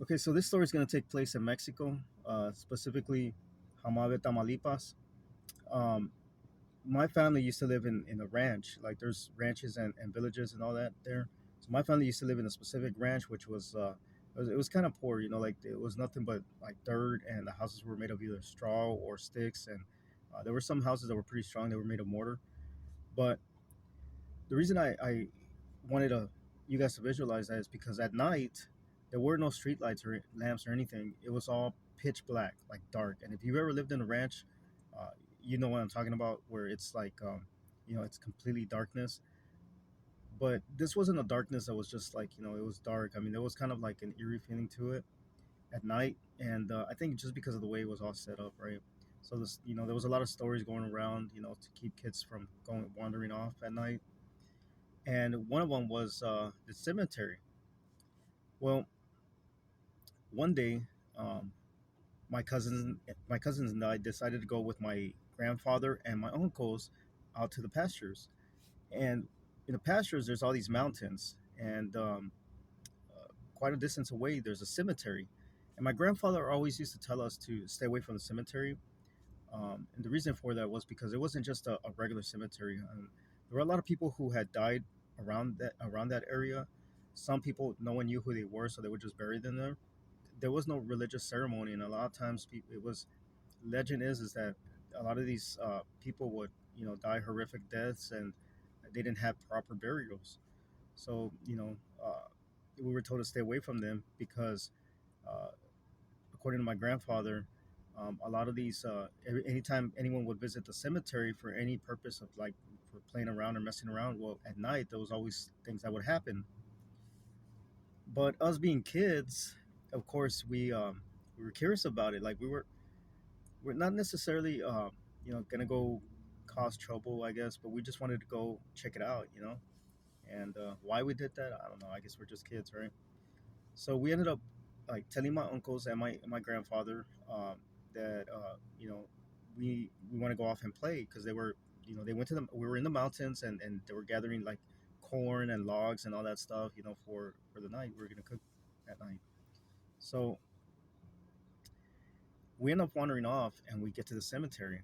Okay, so this story is going to take place in Mexico, specifically Jamave, Tamaulipas. Um, my family used to live in a ranch. Like there's ranches and villages and all that there. So my family used to live in a specific ranch, which was it was kind of poor. Like it was nothing but like dirt, and the houses were made of either straw or sticks. And there were some houses that were pretty strong. They were made of mortar. But the reason I wanted you guys to visualize that is because at night there were no street lights or lamps or anything. It was all pitch black, like dark. And if you've ever lived in a ranch, uh, you know what I'm talking about, where it's like it's completely darkness. But this wasn't a darkness that was just like it was dark. I mean, there was kind of like an eerie feeling to it at night, and I think just because of the way it was all set up, right? So this, there was a lot of stories going around, to keep kids from going wandering off at night, and one of them was the cemetery. Well, one day, um, my cousins, my cousins and I decided to go with my grandfather and my uncles out to the pastures. And in the pastures, there's all these mountains, and quite a distance away, there's a cemetery. And my grandfather always used to tell us to stay away from the cemetery. And the reason for that was because it wasn't just a regular cemetery. There were a lot of people who had died around that area. Some people, no one knew who they were, so they would just bury them there. There was no religious ceremony, and a lot of times it was legend is that a lot of these people would die horrific deaths, and they didn't have proper burials. So we were told to stay away from them because uh, according to my grandfather, a lot of these, anytime anyone would visit the cemetery for any purpose of like for playing around or messing around, well, at night there was always things that would happen. But us being kids, of course, we were curious about it. Like we're not necessarily gonna go cause trouble, I guess, but we just wanted to go check it out. And why we did that, I don't know. I guess we're just kids, right? So we ended up like telling my uncles and my grandfather that we want to go off and play because they went to the we were in the mountains, and they were gathering like corn and logs and all that stuff for the night we were gonna cook at night. So we end up wandering off, and we get to the cemetery,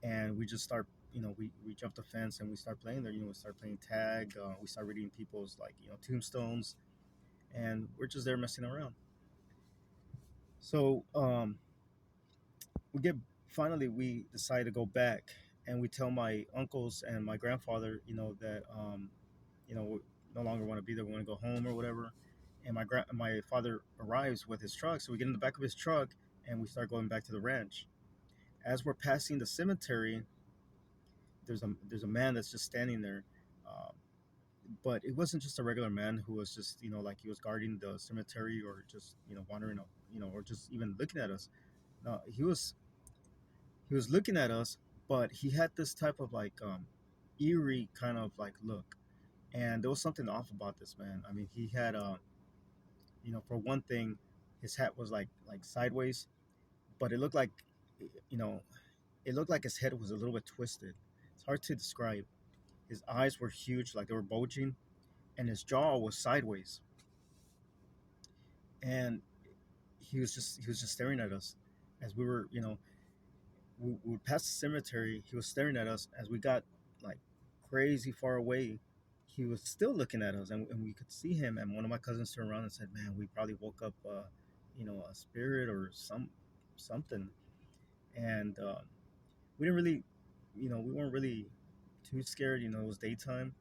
and we just start we jump the fence and we start playing there. We start playing tag. We start reading people's like tombstones, and we're just there messing around. So we get finally we decide to go back, and we tell my uncles and my grandfather that we no longer want to be there, we want to go home or whatever. And my father arrives with his truck, so we get in the back of his truck and we start going back to the ranch. As we're passing the cemetery, there's a man that's just standing there. um, but it wasn't just a regular man who was just like he was guarding the cemetery or just wandering up, or just even looking at us. No, he was looking at us, but he had this type of like eerie kind of like look, and there was something off about this man. I mean, he had for one thing, his hat was like sideways, but it looked like you know it looked like his head was a little bit twisted. It's hard to describe. His eyes were huge, like they were bulging, and his jaw was sideways, and he was just staring at us as we were we would pass the cemetery. He was staring at us as we got like crazy far away. He was still looking at us, and we could see him. And one of my cousins turned around and said, "Man, we probably woke up, a spirit or something." And we didn't really, we weren't really too scared. It was daytime.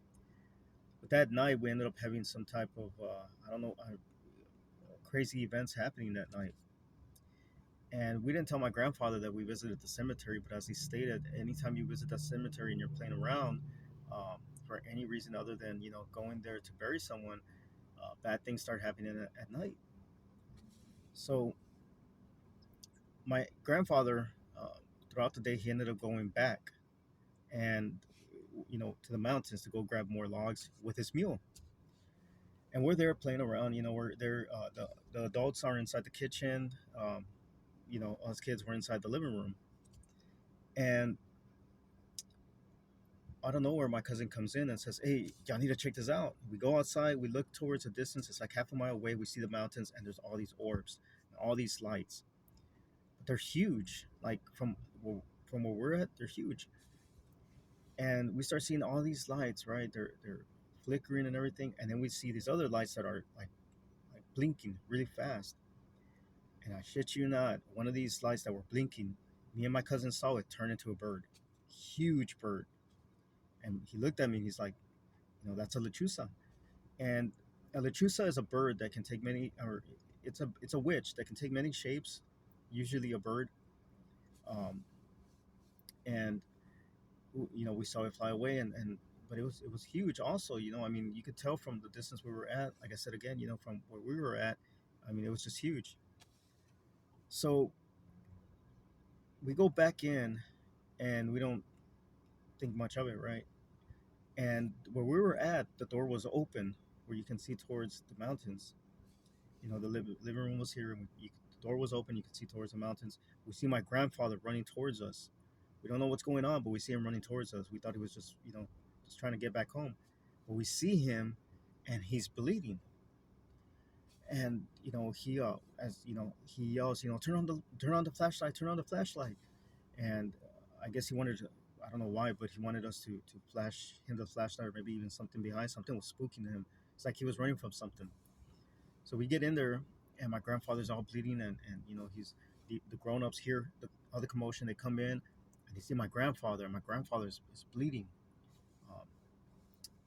But that night, we ended up having some type of, I don't know, crazy events happening that night. And we didn't tell my grandfather that we visited the cemetery, but as he stated, anytime you visit that cemetery and you're playing around for any reason other than going there to bury someone, bad things start happening at night. So my grandfather, throughout the day, he ended up going back and to the mountains to go grab more logs with his mule. And we're there playing around. We're there. The adults are inside the kitchen. Us kids were inside the living room, and out of nowhere, my cousin comes in and says, "Hey, y'all need to check this out." We go outside. We look towards a distance. It's like half a mile away. We see the mountains, and there's all these orbs, all these lights. But they're huge. Like from where we're at, they're huge. And we start seeing all these lights. Right, they're flickering and everything. And then we see these other lights that are like blinking really fast. And I shit you not, one of these lights that were blinking, me and my cousin saw it turn into a bird, huge bird. And he looked at me and he's like, that's a lechuza. And a lechuza is a bird that can take many, or it's a witch that can take many shapes, usually a bird. Um, and we saw it fly away, and but it was huge. Also, I mean, you could tell from the distance we were at. Like I said again, from where we were at, I mean, it was just huge. So we go back in, and we don't think much of it, right? And where we were at, the door was open, where you can see towards the mountains. The living room was here, and the door was open. You could see towards the mountains. We see my grandfather running towards us. We don't know what's going on, but we see him running towards us. We thought he was just trying to get back home. But we see him, and he's bleeding. And he he yells, turn on the flashlight, turn on the flashlight. And I guess he wanted to. I don't know why, but he wanted us to flash him the flashlight, or maybe even something behind. Something was spooking him. It's like he was running from something. So we get in there, and my grandfather's all bleeding, and he's the grown ups hear the other commotion. They come in, and they see my grandfather, and my grandfather is bleeding, um,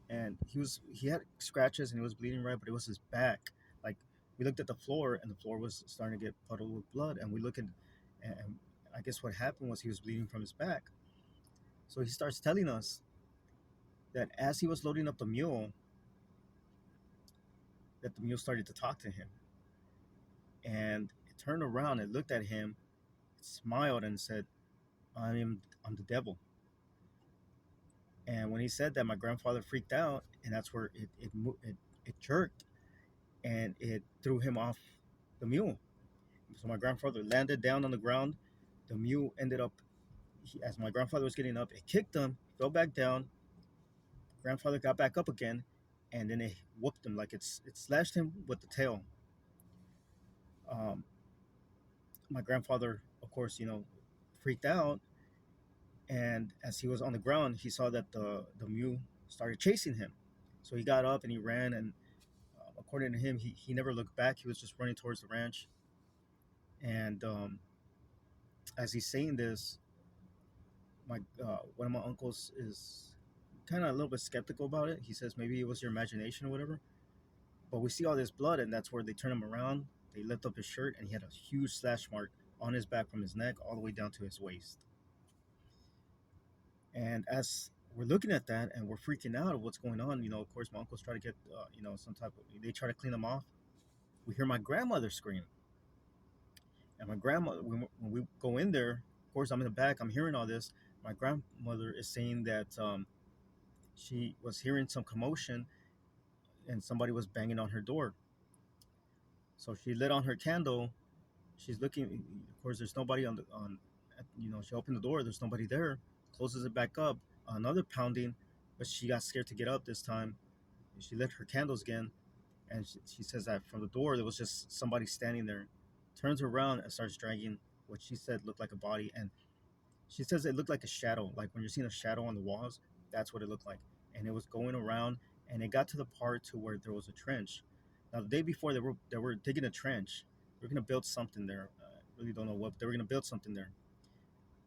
and he had scratches and he was bleeding, right, but it was his back. Like, we looked at the floor, and the floor was starting to get puddled with blood, and we look at, and I guess what happened was he was bleeding from his back. So he starts telling us that as he was loading up the mule, that the mule started to talk to him, and it turned around and looked at him, smiled, and said, I'm the devil." And when he said that, my grandfather freaked out, and that's where it jerked, and it threw him off the mule. So my grandfather landed down on the ground. The mule ended up, as my grandfather was getting up, it kicked him, fell back down. Grandfather got back up again, and then it whooped him, like it slashed him with the tail. Um, my grandfather, of course, freaked out, and as he was on the ground, he saw that the mule started chasing him. So he got up and he ran, and according to him, he never looked back. He was just running towards the ranch. And as he's saying this, my one of my uncles is kind of a little bit skeptical about it. He says maybe it was your imagination or whatever. But we see all this blood, and that's where they turn him around. They lift up his shirt, and he had a huge slash mark on his back from his neck all the way down to his waist. And as we're looking at that and we're freaking out of what's going on, of course, my uncles try to get, some type of, they try to clean them off. We hear my grandmother scream. And my grandmother, when we go in there, of course, I'm in the back, I'm hearing all this. My grandmother is saying that she was hearing some commotion and somebody was banging on her door. So she lit on her candle. She's looking, of course, there's nobody she opened the door, there's nobody there, closes it back up, another pounding, but she got scared to get up this time. She lit her candles again, and she says that from the door there was just somebody standing there. Turns around and starts dragging what she said looked like a body, and she says it looked like a shadow, like when you're seeing a shadow on the walls. That's what it looked like, and it was going around, and it got to the part to where there was a trench. Now the day before they were digging a trench. They were gonna build something there. I really don't know what, but they were gonna build something there.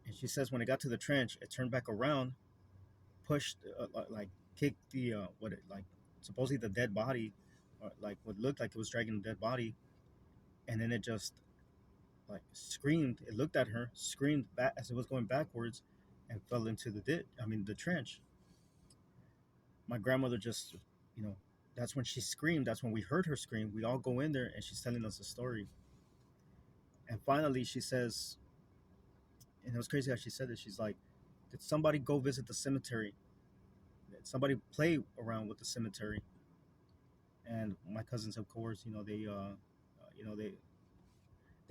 And she says when it got to the trench, it turned back around, pushed, like kicked the what it like supposedly the dead body, or like what looked like it was dragging the dead body, and then it just like screamed. It looked at her, screamed back as it was going backwards, and fell into the trench. My grandmother just, you know, that's when she screamed. That's when we heard her scream. We all go in there, and she's telling us a story. And finally, she says, and it was crazy how she said it. She's like, "Did somebody go visit the cemetery? Did somebody play around with the cemetery?" And my cousins, of course, you know, they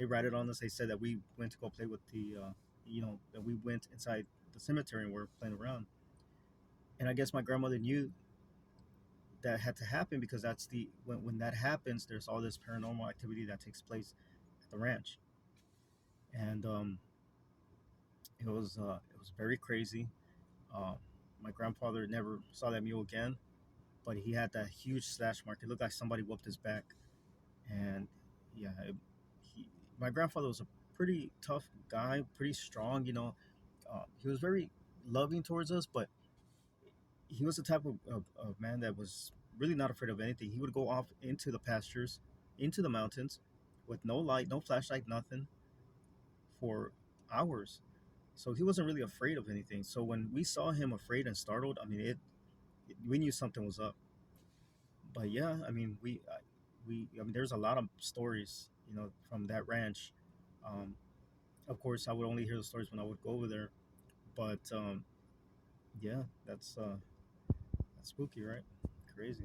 ratted on us. They said that we went to go play with that we went inside the cemetery and we're playing around. And I guess my grandmother knew that had to happen because that's the when that happens, there's all this paranormal activity that takes place at the ranch. And it was very crazy. Uh, my grandfather never saw that mule again, but he had that huge slash mark. It looked like somebody whooped his back. And yeah, he, my grandfather was a pretty tough guy, pretty strong. He was very loving towards us, but he was the type of man that was really not afraid of anything. He would go off into the pastures, into the mountains, with no light, no flashlight, nothing, for hours. So he wasn't really afraid of anything. So when we saw him afraid and startled, I mean, we knew something was up. But yeah, I mean, I mean, there's a lot of stories, from that ranch. Um, of course, I would only hear the stories when I would go over there. But yeah, that's spooky, right? Crazy.